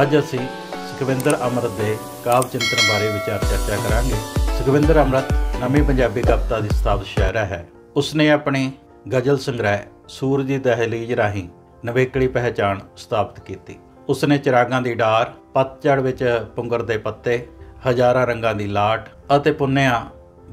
ਅੱਜ ਅਸੀਂ ਸੁਖਵਿੰਦਰ ਅੰਮ੍ਰਿਤ ਦੇ ਕਾਵਿ ਚਿੰਤਨ ਬਾਰੇ ਵਿਚਾਰ ਚਰਚਾ ਕਰਾਂਗੇ। ਸੁਖਵਿੰਦਰ ਅੰਮ੍ਰਿਤ ਨਵੀਂ ਪੰਜਾਬੀ ਕਵਿਤਾ ਦੀ ਸਥਾਪਤ ਸ਼ਾਇਰਾ ਹੈ। ਉਸਨੇ ਆਪਣੀ ਗਜ਼ਲ ਸੰਗ੍ਰਹਿ ਸੂਰਜ ਦੀ ਦਹਿਲੀਜ਼ ਰਾਹੀਂ ਨਵੇਕਲੀ ਪਹਿਚਾਣ ਸਥਾਪਿਤ ਕੀਤੀ। ਉਸਨੇ ਚਿਰਾਗਾਂ ਦੀ ਡਾਰ, ਪਤਝੜ ਵਿੱਚ ਪੁੰਗਰ ਦੇ ਪੱਤੇ, ਹਜ਼ਾਰਾਂ ਰੰਗਾਂ ਦੀ ਲਾਟ ਅਤੇ ਪੁੰਨਿਆ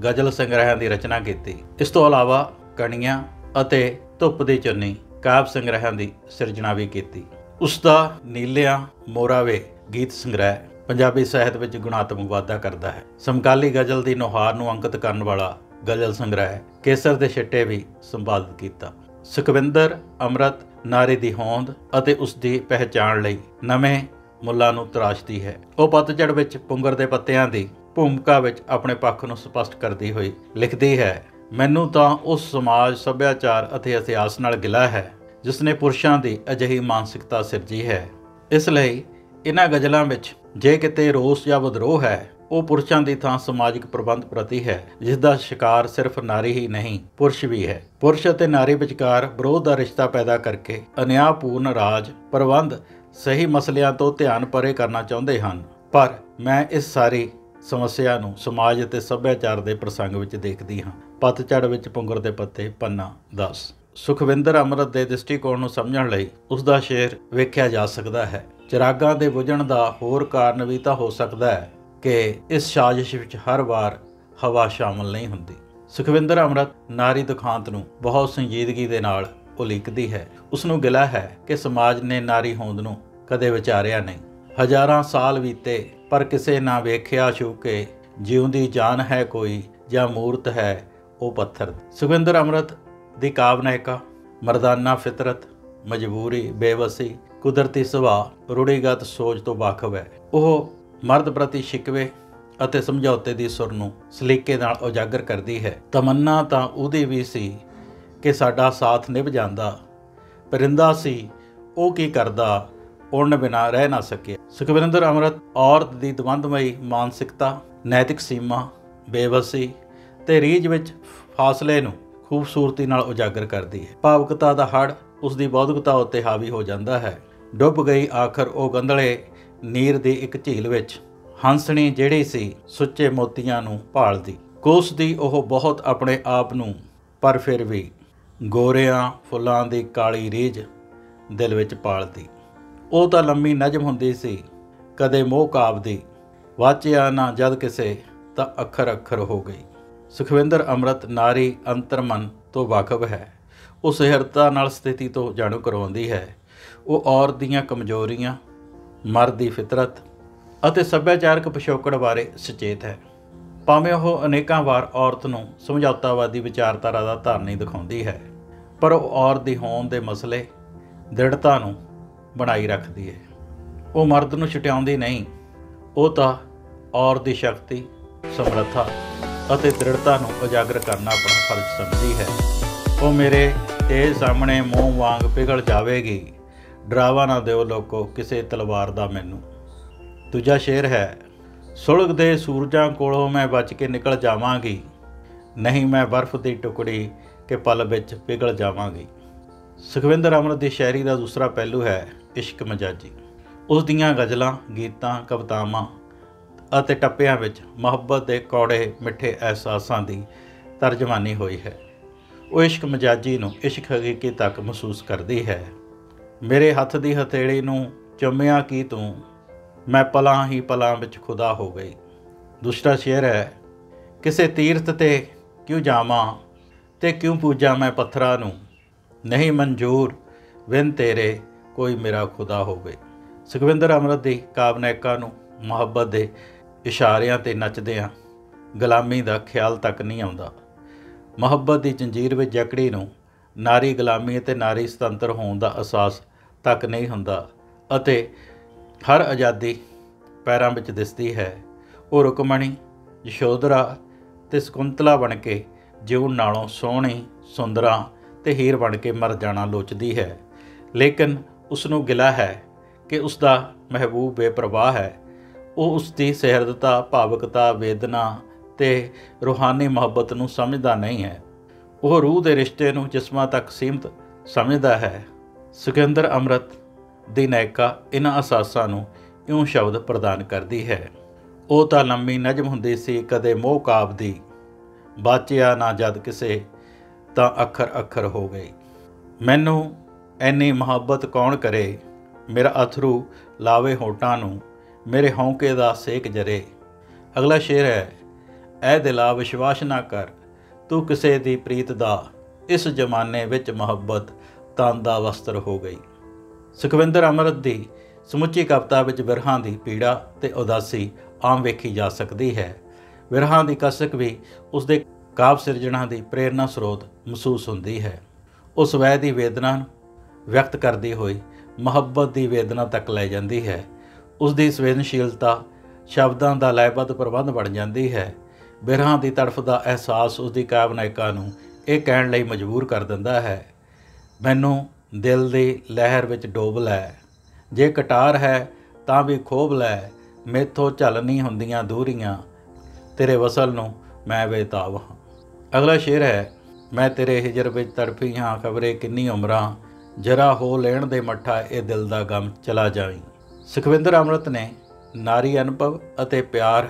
ਗਜ਼ਲ ਸੰਗ੍ਰਹਿਆਂ ਦੀ ਰਚਨਾ ਕੀਤੀ। ਇਸ ਤੋਂ ਇਲਾਵਾ ਕਣੀਆਂ ਅਤੇ ਧੁੱਪ ਦੀ ਚੁੰਨੀ ਕਾਵਿ ਸੰਗ੍ਰਹਿਆਂ ਦੀ ਸਿਰਜਣਾ ਵੀ ਕੀਤੀ। ਉਸ ਦਾ ਨੀਲਿਆਂ ਮੋਰਾਵੇ ਗੀਤ ਸੰਗ੍ਰਹਿ ਪੰਜਾਬੀ ਸਾਹਿਤ ਵਿੱਚ ਗੁਣਾਤਮਕ ਵਾਧਾ ਕਰਦਾ ਹੈ। ਸਮਕਾਲੀ ਗਜ਼ਲ ਦੀ ਨੁਹਾਰ ਨੂੰ ਅੰਕਿਤ ਕਰਨ ਵਾਲਾ ਗਜ਼ਲ ਸੰਗ੍ਰਹਿ ਕੇਸਰ ਦੇ ਛਿੱਟੇ ਵੀ ਸੰਪਾਦਿਤ ਕੀਤਾ। ਸੁਖਵਿੰਦਰ ਅੰਮ੍ਰਿਤ ਨਾਰੀ ਦੀ ਹੋਂਦ ਅਤੇ ਉਸ ਦੀ ਪਹਿਚਾਣ ਲਈ ਨਵੇਂ ਮੁੱਲਾਂ ਨੂੰ ਤਰਾਸ਼ਦੀ ਹੈ। ਉਹ ਪਤਝੜ ਵਿੱਚ ਪੁੰਗਰ ਦੇ ਪੱਤਿਆਂ ਦੀ ਭੂਮਿਕਾ ਵਿੱਚ ਆਪਣੇ ਪੱਖ ਨੂੰ ਸਪਸ਼ਟ ਕਰਦੀ ਹੋਈ ਲਿਖਦੀ ਹੈ, ਮੈਨੂੰ ਤਾਂ ਉਸ ਸਮਾਜ, ਸੱਭਿਆਚਾਰ ਅਤੇ ਇਤਿਹਾਸ ਨਾਲ ਗਿਲਾ ਹੈ ਜਿਸ ਨੇ ਪੁਰਸ਼ਾਂ ਦੀ ਅਜਿਹੀ ਮਾਨਸਿਕਤਾ ਸਿਰਜੀ ਹੈ। ਇਸ ਲਈ ਇਹਨਾਂ ਗਜ਼ਲਾਂ ਵਿੱਚ ਜੇ ਕਿਤੇ ਰੋਸ ਜਾਂ ਵਿਦਰੋਹ ਹੈ, ਉਹ ਪੁਰਸ਼ਾਂ ਦੀ ਥਾਂ ਸਮਾਜਿਕ ਪ੍ਰਬੰਧ ਪ੍ਰਤੀ ਹੈ, ਜਿਸ ਦਾ ਸ਼ਿਕਾਰ ਸਿਰਫ ਨਾਰੀ ਹੀ ਨਹੀਂ ਪੁਰਸ਼ ਵੀ ਹੈ। ਪੁਰਸ਼ ਅਤੇ ਨਾਰੀ ਵਿਚਕਾਰ ਵਿਰੋਧ ਦਾ ਰਿਸ਼ਤਾ ਪੈਦਾ ਕਰਕੇ ਅਨਿਆਂਪੂਰਨ ਰਾਜ ਪ੍ਰਬੰਧ ਸਹੀ ਮਸਲਿਆਂ ਤੋਂ ਧਿਆਨ ਪਰੇ ਕਰਨਾ ਚਾਹੁੰਦੇ ਹਨ। ਪਰ ਮੈਂ ਇਸ ਸਾਰੀ ਸਮੱਸਿਆ ਨੂੰ ਸਮਾਜ ਅਤੇ ਸੱਭਿਆਚਾਰ ਦੇ ਪ੍ਰਸੰਗ ਵਿੱਚ ਦੇਖਦੀ ਹਾਂ। ਪਤਝੜ ਵਿੱਚ ਪੁੰਗਰ ਦੇ ਪੱਤੇ, ਪੰਨਾ 10। ਸੁਖਵਿੰਦਰ ਅੰਮ੍ਰਿਤ ਦੇ ਦ੍ਰਿਸ਼ਟੀਕੋਣ ਨੂੰ ਸਮਝਣ ਲਈ ਉਸ ਦਾ ਸ਼ੇਰ ਵੇਖਿਆ ਜਾ ਸਕਦਾ ਹੈ। ਚਿਰਾਗਾਂ ਦੇ ਬੁਝਣ ਦਾ ਹੋਰ ਕਾਰਨ ਵੀ ਤਾਂ ਹੋ ਸਕਦਾ ਹੈ ਕਿ ਇਸ ਸਾਜ਼ਿਸ਼ ਵਿੱਚ ਹਰ ਵਾਰ ਹਵਾ ਸ਼ਾਮਲ ਨਹੀਂ ਹੁੰਦੀ। ਸੁਖਵਿੰਦਰ ਅੰਮ੍ਰਿਤ ਨਾਰੀ ਦੁਖਾਂਤ ਨੂੰ ਬਹੁਤ ਸੰਜੀਦਗੀ ਦੇ ਨਾਲ ਉਲੀਕਦੀ ਹੈ। ਉਸ ਨੂੰ ਗਿਲਾ ਹੈ ਕਿ ਸਮਾਜ ਨੇ ਨਾਰੀ ਹੋਂਦ ਨੂੰ ਕਦੇ ਵਿਚਾਰਿਆ ਨਹੀਂ। ਹਜ਼ਾਰਾਂ ਸਾਲ ਬੀਤੇ ਪਰ ਕਿਸੇ ਨਾ ਵੇਖਿਆ ਛੂ ਕੇ ਜਿਉਂਦੀ ਜਾਨ ਹੈ ਕੋਈ ਜਾਂ ਮੂਰਤ ਹੈ ਉਹ ਪੱਥਰ। ਸੁਖਵਿੰਦਰ ਅੰਮ੍ਰਿਤ ਦੀ ਕਾਵਿ ਨਾਇਕਾ ਮਰਦਾਨਾ ਫਿਤਰਤ, ਮਜਬੂਰੀ, ਬੇਵਸੀ, ਕੁਦਰਤੀ ਸੁਭਾਅ, ਰੂੜੀਗਤ ਸੋਚ ਤੋਂ ਵਾਕਫ ਹੈ। ਉਹ ਮਰਦ ਪ੍ਰਤੀ ਸ਼ਿਕਵੇ ਅਤੇ ਸਮਝੌਤੇ ਦੀ ਸੁਰ ਨੂੰ ਸਲੀਕੇ ਨਾਲ ਉਜਾਗਰ ਕਰਦੀ ਹੈ। ਤਮੰਨਾ ਤਾਂ ਉਹਦੀ ਵੀ ਸੀ ਕਿ ਸਾਡਾ ਸਾਥ ਨਿਭ ਜਾਂਦਾ, ਪਰਿੰਦਾ ਸੀ ਉਹ ਕੀ ਕਰਦਾ, ਉੜਨ ਬਿਨਾਂ ਰਹਿ ਨਾ ਸਕਿਆ। ਸੁਖਵਿੰਦਰ ਅੰਮ੍ਰਿਤ ਔਰਤ ਦੀ ਦਵੰਦਮਈ ਮਾਨਸਿਕਤਾ, ਨੈਤਿਕ ਸੀਮਾ, ਬੇਵਸੀ ਤੇ ਰੀਝ ਵਿੱਚ ਫਾਸਲੇ ਨੂੰ ਖੂਬਸੂਰਤੀ ਨਾਲ ਉਜਾਗਰ ਕਰਦੀ ਹੈ। ਭਾਵੁਕਤਾ ਦਾ ਹੜ੍ਹ ਉਸ ਦੀ ਬੌਧਿਕਤਾ ਉੱਤੇ ਹਾਵੀ ਹੋ ਜਾਂਦਾ ਹੈ। ਡੁੱਬ ਗਈ ਆਖਰ ਉਹ ਗੰਧਲੇ ਨੀਰ ਦੀ ਇੱਕ ਝੀਲ ਵਿੱਚ, ਹੰਸਣੀ ਜਿਹੜੀ ਸੀ ਸੁੱਚੇ ਮੋਤੀਆਂ ਨੂੰ ਭਾਲਦੀ। ਕੋਸਦੀ ਉਹ ਬਹੁਤ ਆਪਣੇ ਆਪ ਨੂੰ, ਪਰ ਫਿਰ ਵੀ ਗੋਰਿਆਂ ਫੁੱਲਾਂ ਦੀ ਕਾਲੀ ਰੀਝ ਦਿਲ ਵਿੱਚ ਪਾਲਦੀ। ਉਹ ਤਾਂ ਲੰਮੀ ਨਜ਼ਮ ਹੁੰਦੀ ਸੀ ਕਦੇ ਮੋਹ ਕਾਵਦੀ, ਵਾਚਿਆ ਨਾ ਜਦ ਕਿਸੇ ਤਾਂ ਅੱਖਰ ਅੱਖਰ ਹੋ ਗਈ। ਸੁਖਵਿੰਦਰ ਅੰਮ੍ਰਿਤ ਨਾਰੀ ਅੰਤਰਮਨ ਤੋਂ ਵਾਕਫ ਹੈ। ਉਹ ਸਿਹਰਤਾ ਨਾਲ ਸਥਿਤੀ ਤੋਂ ਜਾਣੂ ਕਰਵਾਉਂਦੀ ਹੈ। ਉਹ ਔਰਤ ਦੀਆਂ ਕਮਜ਼ੋਰੀਆਂ, ਮਰਦ ਦੀ ਫਿਤਰਤ ਅਤੇ ਸੱਭਿਆਚਾਰਕ ਪਿਛੋਕੜ ਬਾਰੇ ਸੁਚੇਤ ਹੈ। ਭਾਵੇਂ ਉਹ ਅਨੇਕਾਂ ਵਾਰ ਔਰਤ ਨੂੰ ਸਮਝੌਤਾਵਾਦੀ ਵਿਚਾਰਧਾਰਾ ਦਾ ਧਾਰਨੀ ਦਿਖਾਉਂਦੀ ਹੈ, ਪਰ ਉਹ ਔਰਤ ਦੀ ਹੋਂਦ ਦੇ ਮਸਲੇ ਦ੍ਰਿੜਤਾ ਨੂੰ ਬਣਾਈ ਰੱਖਦੀ ਹੈ। ਉਹ ਮਰਦ ਨੂੰ ਛੁਟਿਆਉਂਦੀ ਨਹੀਂ, ਉਹ ਤਾਂ ਔਰਤ ਦੀ ਸ਼ਕਤੀ, ਸਮਰੱਥਾ ਅਤੇ ਦ੍ਰਿੜਤਾ ਨੂੰ ਉਜਾਗਰ ਕਰਨਾ ਆਪਣਾ ਫਰਜ਼ ਸਮਝਦੀ ਹੈ। ਉਹ ਮੇਰੇ ਤੇਜ਼ ਸਾਹਮਣੇ ਮੂੰਹ ਵਾਂਗ ਪਿਘਲ ਜਾਵੇਗੀ, ਡਰਾਵਾ ਨਾ ਦਿਓ ਲੋਕੋ ਕਿਸੇ ਤਲਵਾਰ ਦਾ ਮੈਨੂੰ। ਦੂਜਾ ਸ਼ੇਰ ਹੈ, ਸੁਲਗਦੇ ਸੂਰਜਾਂ ਕੋਲੋਂ ਮੈਂ ਬਚ ਕੇ ਨਿਕਲ ਜਾਵਾਂਗੀ, ਨਹੀਂ ਮੈਂ ਬਰਫ਼ ਦੀ ਟੁਕੜੀ ਕਿ ਪਲ ਵਿੱਚ ਪਿਘਲ ਜਾਵਾਂਗੀ। ਸੁਖਵਿੰਦਰ ਅੰਮ੍ਰਿਤ ਦੀ ਸ਼ਾਇਰੀ ਦਾ ਦੂਸਰਾ ਪਹਿਲੂ ਹੈ ਇਸ਼ਕ ਮਜਾਜੀ। ਉਸ ਦੀਆਂ ਗਜ਼ਲਾਂ, ਗੀਤਾਂ, ਕਵਿਤਾਵਾਂ ਅਤੇ ਟੱਪਿਆਂ ਵਿੱਚ ਮੁਹੱਬਤ ਦੇ ਕੌੜੇ ਮਿੱਠੇ ਅਹਿਸਾਸਾਂ ਦੀ ਤਰਜਮਾਨੀ ਹੋਈ ਹੈ। ਉਹ ਇਸ਼ਕ ਮਜਾਜੀ ਨੂੰ ਇਸ਼ਕ ਹਕੀਕੀ ਤੱਕ ਮਹਿਸੂਸ ਕਰਦੀ ਹੈ। ਮੇਰੇ ਹੱਥ ਦੀ ਹਥੇਲੀ ਨੂੰ ਚੁੰਮਿਆ ਕੀ ਤੂੰ, ਮੈਂ ਪਲਾਂ ਹੀ ਪਲਾਂ ਵਿੱਚ ਖੁਦਾ ਹੋ ਗਈ। ਦੂਸਰਾ ਸ਼ੇਰ ਹੈ, ਕਿਸੇ ਤੀਰਥ 'ਤੇ ਕਿਉਂ ਜਾਵਾਂ ਤੇ ਕਿਉਂ ਪੂਜਾਂ ਮੈਂ ਪੱਥਰਾਂ ਨੂੰ, ਨਹੀਂ ਮਨਜ਼ੂਰ ਵਿਨ ਤੇਰੇ ਕੋਈ ਮੇਰਾ ਖੁਦਾ ਹੋ ਗਈ। ਸੁਖਵਿੰਦਰ ਅੰਮ੍ਰਿਤ ਦੀ ਕਾਵਿ ਨਾਇਕਾ ਨੂੰ ਮੁਹੱਬਤ ਦੇ ਇਸ਼ਾਰਿਆਂ 'ਤੇ ਨੱਚਦਿਆਂ ਗੁਲਾਮੀ ਦਾ ਖਿਆਲ ਤੱਕ ਨਹੀਂ ਆਉਂਦਾ। ਮੁਹੱਬਤ ਦੀ ਜੰਜੀਰ ਵਿੱਚ ਜਕੜੀ ਨੂੰ ਨਾਰੀ ਗੁਲਾਮੀ ਅਤੇ ਨਾਰੀ ਸੁਤੰਤਰ ਹੋਣ ਦਾ ਅਹਿਸਾਸ ਤੱਕ ਨਹੀਂ ਹੁੰਦਾ ਅਤੇ ਹਰ ਆਜ਼ਾਦੀ ਪੈਰਾਂ ਵਿੱਚ ਦਿਸਦੀ ਹੈ। ਉਹ ਰੁਕਮਣੀ, ਯਸ਼ੋਧਰਾ ਅਤੇ ਸਕੁੰਤਲਾ ਬਣ ਕੇ ਜਿਉਣ ਨਾਲੋਂ ਸੋਹਣੀ, ਸੁੰਦਰਾਂ ਅਤੇ ਹੀਰ ਬਣ ਕੇ ਮਰ ਜਾਣਾ ਲੋਚਦੀ ਹੈ। ਲੇਕਿਨ ਉਸ ਨੂੰ ਗਿਲਾ ਹੈ ਕਿ ਉਸ ਦਾ ਮਹਿਬੂਬ ਬੇਪਰਵਾਹ ਹੈ। ਉਹ ਉਸ ਦੀ ਸਹਿਰਦਤਾ, ਭਾਵੁਕਤਾ, ਵੇਦਨਾ ਅਤੇ ਰੂਹਾਨੀ ਮੁਹੱਬਤ ਨੂੰ ਸਮਝਦਾ ਨਹੀਂ ਹੈ। ਉਹ ਰੂਹ ਦੇ ਰਿਸ਼ਤੇ ਨੂੰ ਜਿਸਮਾਂ ਤੱਕ ਸੀਮਤ ਸਮਝਦਾ ਹੈ। ਸੁਖਵਿੰਦਰ ਅੰਮ੍ਰਿਤ ਦੀ ਨਾਇਕਾ ਇਹਨਾਂ ਅਹਿਸਾਸਾਂ ਨੂੰ ਇਉਂ ਸ਼ਬਦ ਪ੍ਰਦਾਨ ਕਰਦੀ ਹੈ। ਉਹ ਤਾਂ ਲੰਮੀ ਨਜ਼ਮ ਹੁੰਦੀ ਸੀ ਕਦੇ ਮੋਹ ਕਾਵ ਦੀ, ਬਾਚਿਆ ਨਾ ਜਦ ਕਿਸੇ ਤਾਂ ਅੱਖਰ ਅੱਖਰ ਹੋ ਗਈ। ਮੈਨੂੰ ਐਨੀ ਮੁਹੱਬਤ ਕੌਣ ਕਰੇ, ਮੇਰਾ ਅਥਰੂ ਲਾਵੇ ਹੋਠਾਂ ਨੂੰ, ਮੇਰੇ ਹੌਂਕੇ ਦਾ ਸੇਕ ਜਰੇ। ਅਗਲਾ ਸ਼ੇਰ ਹੈ, ਐ ਦਿਲਾ ਵਿਸ਼ਵਾਸ ਨਾ ਕਰ, ਤੂੰ ਕਿਸੇ ਦੀ ਪ੍ਰੀਤ ਦਾ, ਇਸ ਜ਼ਮਾਨੇ ਵਿੱਚ ਮੁਹੱਬਤ ਤਨ ਦਾ ਵਸਤਰ ਹੋ ਗਈ। ਸੁਖਵਿੰਦਰ ਅੰਮ੍ਰਿਤ ਦੀ ਸਮੁੱਚੀ ਕਵਿਤਾ ਵਿੱਚ ਬਿਰਹਾਂ ਦੀ ਪੀੜਾ ਤੇ ਉਦਾਸੀ ਆਮ ਵੇਖੀ ਜਾ ਸਕਦੀ ਹੈ। ਬਿਰਹਾਂ ਦੀ ਕਸਕ ਵੀ ਉਸਦੇ ਕਾਵਿ ਸਿਰਜਣਾ ਦੀ ਪ੍ਰੇਰਨਾ ਸਰੋਤ ਮਹਿਸੂਸ ਹੁੰਦੀ ਹੈ। ਉਹ ਸਵੈ ਦੀ ਵੇਦਨਾ ਨੂੰ ਵਿਅਕਤ ਕਰਦੀ ਹੋਈ ਮੁਹੱਬਤ ਦੀ ਵੇਦਨਾ ਤੱਕ ਲੈ ਜਾਂਦੀ ਹੈ। ਉਸ ਦੀ ਸੰਵੇਦਨਸ਼ੀਲਤਾ ਸ਼ਬਦਾਂ ਦਾ ਲੈਬੱਧ ਪ੍ਰਬੰਧ ਬਣ ਜਾਂਦੀ ਹੈ। ਬਿਰਹਾਂ ਦੀ ਤੜਫ ਦਾ ਅਹਿਸਾਸ ਉਸਦੀ ਕਾਵਿ ਨਾਇਕਾ ਨੂੰ ਇਹ ਕਹਿਣ ਲਈ ਮਜਬੂਰ ਕਰ ਦਿੰਦਾ ਹੈ, ਮੈਨੂੰ ਦਿਲ ਦੀ ਲਹਿਰ ਵਿੱਚ ਡੋਬ ਲੈ, ਜੇ ਕਟਾਰ ਹੈ ਤਾਂ ਵੀ ਖੋਬ ਲੈ, ਮੈਥੋਂ ਝੱਲ ਨਹੀਂ ਹੁੰਦੀਆਂ ਦੂਰੀਆਂ, ਤੇਰੇ ਵਸਲ ਨੂੰ ਮੈਂ ਬੇਤਾਬ ਹਾਂ। ਅਗਲਾ ਸ਼ੇਰ ਹੈ, ਮੈਂ ਤੇਰੇ ਹਿਜਰ ਵਿੱਚ ਤੜਫੀ ਹਾਂ ਖਬਰੇ ਕਿੰਨੀ ਉਮਰਾਂ, ਜਰਾ ਹੋ ਲੈਣ ਦੇ ਮੱਠਾ ਇਹ ਦਿਲ ਦਾ ਗਮ ਚਲਾ ਜਾਵੀਂ। ਸੁਖਵਿੰਦਰ ਅੰਮ੍ਰਿਤ ਨੇ ਨਾਰੀ ਅਨੁਭਵ ਅਤੇ ਪਿਆਰ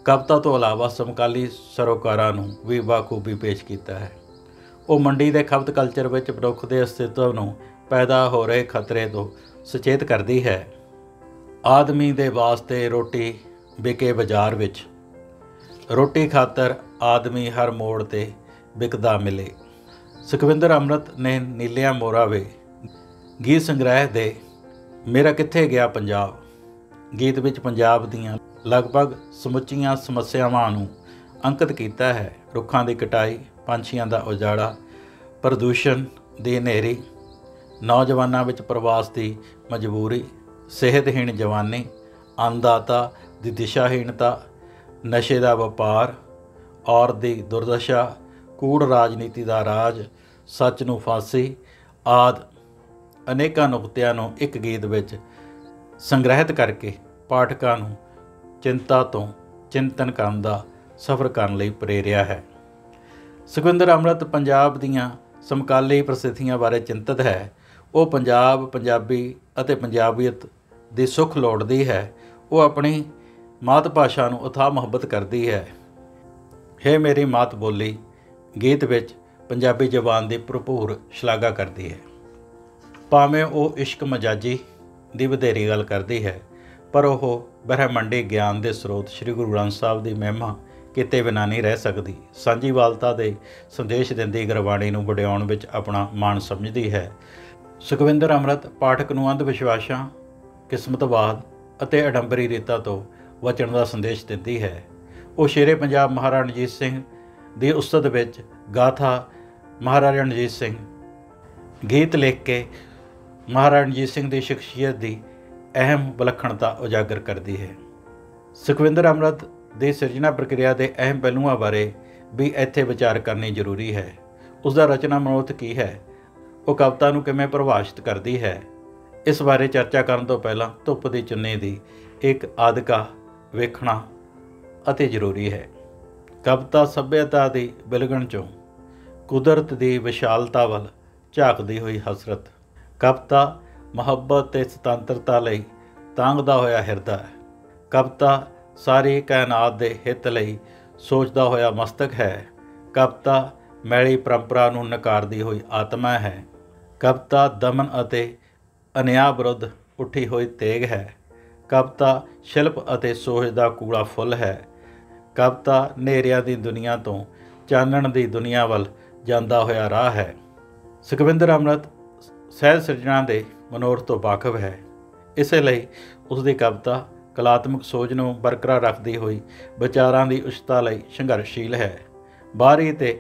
ਕਵਿਤਾ ਤੋਂ ਇਲਾਵਾ ਸਮਕਾਲੀ ਸਰੋਕਾਰਾਂ ਨੂੰ ਵੀ ਬਾਖੂਬੀ ਪੇਸ਼ ਕੀਤਾ ਹੈ। ਉਹ ਮੰਡੀ ਦੇ ਖਪਤ ਕਲਚਰ ਵਿੱਚ ਮਨੁੱਖ ਦੇ ਅਸਤਿਤਵ ਨੂੰ ਪੈਦਾ ਹੋ ਰਹੇ ਖਤਰੇ ਤੋਂ ਸੁਚੇਤ ਕਰਦੀ ਹੈ। ਆਦਮੀ ਦੇ ਵਾਸਤੇ ਰੋਟੀ ਵਿਕੇ ਬਾਜ਼ਾਰ ਵਿੱਚ, ਰੋਟੀ ਖਾਤਰ ਆਦਮੀ ਹਰ ਮੋੜ 'ਤੇ ਵਿਕਦਾ ਮਿਲੇ। ਸੁਖਵਿੰਦਰ ਅੰਮ੍ਰਿਤ ਨੇ ਨੀਲਿਆਂ ਮੋਰਾਂ ਵੇ ਗੀਤ ਸੰਗ੍ਰਹਿ ਦੇ ਮੇਰਾ ਕਿੱਥੇ ਗਿਆ ਪੰਜਾਬ ਗੀਤ ਵਿੱਚ ਪੰਜਾਬ ਦੀਆਂ ਲਗਭਗ ਸਮੁੱਚੀਆਂ ਸਮੱਸਿਆਵਾਂ ਨੂੰ ਅੰਕਿਤ ਕੀਤਾ ਹੈ। ਰੁੱਖਾਂ ਦੀ ਕਟਾਈ, ਪੰਛੀਆਂ ਦਾ ਉਜਾੜਾ, ਪ੍ਰਦੂਸ਼ਣ ਦੀ ਹਨੇਰੀ, ਨੌਜਵਾਨਾਂ ਵਿੱਚ ਪ੍ਰਵਾਸ ਦੀ ਮਜਬੂਰੀ, ਸਿਹਤਹੀਣ ਜਵਾਨੀ, ਅੰਨਦਾਤਾ ਦੀ ਦਿਸ਼ਾਹੀਣਤਾ, ਨਸ਼ੇ ਦਾ ਵਪਾਰ, ਔਰਤ ਦੀ ਦੁਰਦਸ਼ਾ, ਕੂੜ ਰਾਜਨੀਤੀ ਦਾ ਰਾਜ, ਸੱਚ ਨੂੰ ਫਾਂਸੀ ਆਦਿ ਅਨੇਕਾਂ ਨੁਕਤਿਆਂ ਨੂੰ ਇੱਕ ਗੀਤ ਵਿੱਚ ਸੰਗ੍ਰਹਿਤ ਕਰਕੇ ਪਾਠਕਾਂ ਨੂੰ ਚਿੰਤਾ ਤੋਂ ਚਿੰਤਨ ਕਰਨ ਦਾ ਸਫ਼ਰ ਕਰਨ ਲਈ ਪ੍ਰੇਰਿਆ ਹੈ। ਸੁਖਵਿੰਦਰ ਅੰਮ੍ਰਿਤ ਪੰਜਾਬ ਦੀਆਂ ਸਮਕਾਲੀ ਪ੍ਰਸਥਿਤੀਆਂ ਬਾਰੇ ਚਿੰਤਤ ਹੈ। ਉਹ ਪੰਜਾਬ, ਪੰਜਾਬੀ ਅਤੇ ਪੰਜਾਬੀਅਤ ਦੀ ਸੁੱਖ ਲੋੜਦੀ ਹੈ। ਉਹ ਆਪਣੀ ਮਾਤ ਭਾਸ਼ਾ ਨੂੰ ਅਥਾਹ ਮੁਹੱਬਤ ਕਰਦੀ ਹੈ। ਹੇ ਮੇਰੀ ਮਾਤ ਬੋਲੀ ਗੀਤ ਵਿੱਚ ਪੰਜਾਬੀ ਜ਼ਬਾਨ ਦੀ ਭਰਪੂਰ ਸ਼ਲਾਘਾ ਕਰਦੀ ਹੈ। ਭਾਵੇਂ ਉਹ ਇਸ਼ਕ ਮਜਾਜੀ ਦੀ ਵਧੇਰੀ ਗੱਲ ਕਰਦੀ ਹੈ, ਪਰ ਉਹ ਬ੍ਰਹਿਮੰਡੀ ਗਿਆਨ ਦੇ ਸਰੋਤ ਸ੍ਰੀ ਗੁਰੂ ਗ੍ਰੰਥ ਸਾਹਿਬ ਦੀ ਮਹਿਮਾ ਕਿਤੇ ਬਿਨਾਂ ਨਹੀਂ ਰਹਿ ਸਕਦੀ। ਸਾਂਝੀਵਾਲਤਾ ਦੇ ਸੰਦੇਸ਼ ਦਿੰਦੀ ਗੁਰਬਾਣੀ ਨੂੰ ਵਡਿਆਉਣ ਵਿੱਚ ਆਪਣਾ ਮਾਣ ਸਮਝਦੀ ਹੈ। ਸੁਖਵਿੰਦਰ ਅੰਮ੍ਰਿਤ ਪਾਠਕ ਨੂੰ ਅੰਧ ਵਿਸ਼ਵਾਸਾਂ, ਕਿਸਮਤਵਾਦ ਅਤੇ ਅਡੰਬਰੀ ਰੀਤਾਂ ਤੋਂ ਬਚਣ ਦਾ ਸੰਦੇਸ਼ ਦਿੰਦੀ ਹੈ। ਉਹ ਸ਼ੇਰੇ ਪੰਜਾਬ ਮਹਾਰਾਜਾ ਰਣਜੀਤ ਸਿੰਘ ਦੀ ਉਸਤਤ ਵਿੱਚ ਗਾਥਾ ਮਹਾਰਾਜਾ ਰਣਜੀਤ ਸਿੰਘ ਗੀਤ ਲਿਖ ਕੇ ਮਹਾਰਾਜਾ ਰਣਜੀਤ ਸਿੰਘ ਦੀ ਸ਼ਖਸੀਅਤ ਦੀ ਅਹਿਮ ਵਿਲੱਖਣਤਾ ਉਜਾਗਰ ਕਰਦੀ ਹੈ। ਸੁਖਵਿੰਦਰ ਅੰਮ੍ਰਿਤ ਦੀ ਸਿਰਜਣਾ ਪ੍ਰਕਿਰਿਆ ਦੇ ਅਹਿਮ ਪਹਿਲੂਆਂ ਬਾਰੇ ਵੀ ਇੱਥੇ ਵਿਚਾਰ ਕਰਨੀ ਜ਼ਰੂਰੀ ਹੈ। ਉਸ ਦਾ ਰਚਨਾ ਮਨੋਰਥ ਕੀ ਹੈ, ਉਹ ਕਵਿਤਾ ਨੂੰ ਕਿਵੇਂ ਪਰਿਭਾਸ਼ਿਤ ਕਰਦੀ ਹੈ, ਇਸ ਬਾਰੇ ਚਰਚਾ ਕਰਨ ਤੋਂ ਪਹਿਲਾਂ ਧੁੱਪ ਦੀ ਚੁੰਨੀ ਦੀ ਇੱਕ ਆਦਿਕਾ ਵੇਖਣਾ ਅਤੇ ਜ਼ਰੂਰੀ ਹੈ। ਕਵਿਤਾ ਸੱਭਿਅਤਾ ਦੀ ਬਿਲਗਣ 'ਚੋਂ ਕੁਦਰਤ ਦੀ ਵਿਸ਼ਾਲਤਾ ਵੱਲ ਝਾਕਦੀ ਹੋਈ ਹਸਰਤ, ਕਵਿਤਾ ਮੁਹੱਬਤ ਤੇ ਸੁਤੰਤਰਤਾ ਲਈ ਤਾਂਘਦਾ ਹੋਇਆ ਹਿਰਦਾ ਹੈ। ਕਵਿਤਾ ਸਾਰੀ ਕਾਇਨਾਤ ਦੇ ਹਿੱਤ ਲਈ ਸੋਚਦਾ ਹੋਇਆ ਮਸਤਕ ਹੈ। ਕਵਿਤਾ ਮੈਲੀ ਪਰੰਪਰਾ ਨੂੰ ਨਕਾਰਦੀ ਹੋਈ ਆਤਮਾ ਹੈ। ਕਵਿਤਾ ਦਮਨ ਅਤੇ ਅਨਿਆਂ ਵਿਰੁੱਧ ਉੱਠੀ ਹੋਈ ਤੇਗ ਹੈ। ਕਵਿਤਾ ਸ਼ਿਲਪ ਅਤੇ ਸੋਚ ਦਾ ਕੂੜਾ ਫੁੱਲ ਹੈ। ਕਵਿਤਾ ਹਨੇਰਿਆਂ ਦੀ ਦੁਨੀਆ ਤੋਂ ਚਾਨਣ ਦੀ ਦੁਨੀਆ ਵੱਲ ਜਾਂਦਾ ਹੋਇਆ ਰਾਹ ਹੈ। ਸੁਖਵਿੰਦਰ ਅੰਮ੍ਰਿਤ ਸਹਿਜ ਸਿਰਜਣਾ ਦੇ ਮਨੋਰਥ ਤੋਂ ਵਾਕਫ ਹੈ। ਇਸੇ ਲਈ ਉਸ ਦੀ ਕਵਿਤਾ ਕਲਾਤਮਕ ਸੋਚ ਨੂੰ ਬਰਕਰਾਰ ਰੱਖਦੀ ਹੋਈ ਵਿਚਾਰਾਂ ਦੀ ਉਚਤਾ ਲਈ ਸੰਘਰਸ਼ਸ਼ੀਲ ਹੈ। ਬਾਹਰੀ ਤੇ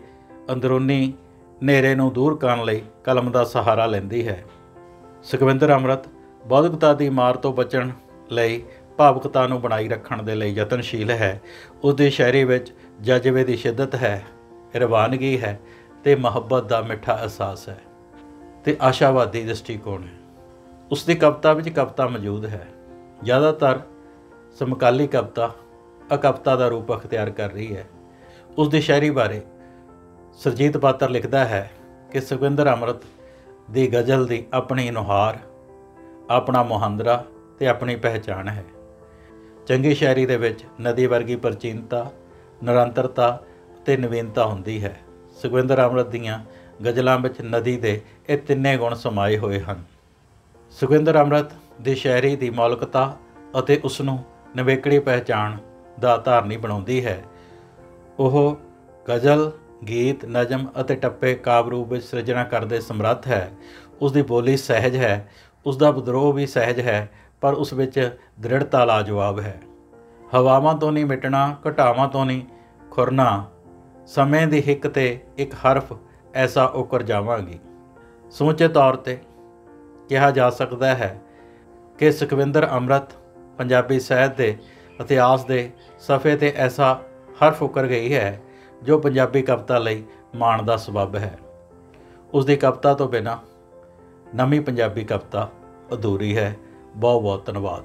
ਅੰਦਰੂਨੀ ਹਨੇਰੇ ਨੂੰ ਦੂਰ ਕਰਨ ਲਈ ਕਲਮ ਦਾ ਸਹਾਰਾ ਲੈਂਦੀ ਹੈ। ਸੁਖਵਿੰਦਰ ਅੰਮ੍ਰਿਤ ਬੌਧਿਕਤਾ ਦੀ ਮਾਰ ਤੋਂ ਬਚਣ ਲਈ ਭਾਵੁਕਤਾ ਨੂੰ ਬਣਾਈ ਰੱਖਣ ਦੇ ਲਈ ਯਤਨਸ਼ੀਲ ਹੈ। ਉਸ ਦੀ ਸ਼ਾਇਰੀ ਵਿੱਚ ਜਜ਼ਬੇ ਦੀ ਸ਼ਿੱਦਤ ਹੈ, ਰਵਾਨਗੀ ਹੈ ਅਤੇ ਮੁਹੱਬਤ ਦਾ ਮਿੱਠਾ ਅਹਿਸਾਸ ਹੈ ਅਤੇ ਆਸ਼ਾਵਾਦੀ ਦ੍ਰਿਸ਼ਟੀਕੋਣ ਹੈ। ਉਸ ਦੀ ਕਵਿਤਾ ਵਿੱਚ ਕਵਿਤਾ ਮੌਜੂਦ ਹੈ। ਜ਼ਿਆਦਾਤਰ ਸਮਕਾਲੀ ਕਵਿਤਾ ਅਕਵਿਤਾ ਦਾ ਰੂਪ ਅਖਤਿਆਰ ਕਰ ਰਹੀ ਹੈ। ਉਸ ਦੀ ਸ਼ਾਇਰੀ ਬਾਰੇ ਸੁਰਜੀਤ ਪਾਤਰ ਲਿਖਦਾ ਹੈ ਕਿ ਸੁਖਵਿੰਦਰ ਅੰਮ੍ਰਿਤ ਦੀ ਗਜ਼ਲ ਦੀ ਆਪਣੀ ਨੁਹਾਰ, ਆਪਣਾ ਮੁਹਾਂਦਰਾ ਤੇ ਆਪਣੀ ਪਹਿਚਾਣ ਹੈ। ਚੰਗੀ ਸ਼ਾਇਰੀ ਦੇ ਵਿੱਚ ਨਦੀ ਵਰਗੀ ਪ੍ਰਾਚੀਨਤਾ, ਨਿਰੰਤਰਤਾ ਤੇ ਨਵੀਨਤਾ ਹੁੰਦੀ ਹੈ। ਸੁਖਵਿੰਦਰ ਅੰਮ੍ਰਿਤ ਦੀਆਂ ਗਜ਼ਲਾਂ ਵਿੱਚ ਨਦੀ ਦੇ ਇਹ ਤਿੰਨੇ ਗੁਣ ਸਮਾਏ ਹੋਏ ਹਨ। ਸੁਖਵਿੰਦਰ ਅੰਮ੍ਰਿਤ ਦੀ ਸ਼ਾਇਰੀ ਦੀ ਮੌਲਿਕਤਾ ਅਤੇ ਉਸ ਨੂੰ ਨਿਵੇਕਲੀ ਪਹਿਚਾਣ ਦਾ ਧਾਰਨੀ ਬਣਾਉਂਦੀ ਹੈ। ਉਹ ਗਜ਼ਲ, ਗੀਤ, ਨਜ਼ਮ ਅਤੇ ਟੱਪੇ ਕਾਵਿ ਰੂਪ ਵਿੱਚ ਸਿਰਜਣਾ ਕਰਦੇ ਸਮਰੱਥ ਹੈ। ਉਸ ਦੀ ਬੋਲੀ ਸਹਿਜ ਹੈ, ਉਸ ਦਾ ਵਿਦਰੋਹ ਵੀ ਸਹਿਜ ਹੈ, ਪਰ ਉਸ ਵਿੱਚ ਦ੍ਰਿੜਤਾ ਲਾਜਵਾਬ ਹੈ। ਹਵਾਵਾਂ ਤੋਂ ਨਹੀਂ ਮਿਟਣਾ, ਘਟਾਵਾਂ ਤੋਂ ਨਹੀਂ ਖੁਰਨਾ, ਸਮੇਂ ਦੀ ਹਿੱਕ 'ਤੇ ਇੱਕ ਹਰਫ ਐਸਾ ਉਕਰ ਜਾਵਾਂਗੀ। ਸਮੁੱਚੇ ਤੌਰ 'ਤੇ ਕਿਹਾ ਜਾ ਸਕਦਾ ਹੈ ਕਿ ਸੁਖਵਿੰਦਰ ਅੰਮ੍ਰਿਤ ਪੰਜਾਬੀ ਸਾਹਿਤ ਦੇ ਇਤਿਹਾਸ ਦੇ ਸਫ਼ੇ 'ਤੇ ਐਸਾ ਹਰਫ ਉਕਰ ਗਈ ਹੈ ਜੋ ਪੰਜਾਬੀ ਕਵਿਤਾ ਲਈ ਮਾਣ ਦਾ ਸਬੱਬ ਹੈ। ਉਸ ਦੀ ਕਵਿਤਾ ਤੋਂ ਬਿਨਾਂ ਨਵੀਂ ਪੰਜਾਬੀ ਕਵਿਤਾ ਅਧੂਰੀ ਹੈ। ਬਹੁਤ ਬਹੁਤ ਧੰਨਵਾਦ।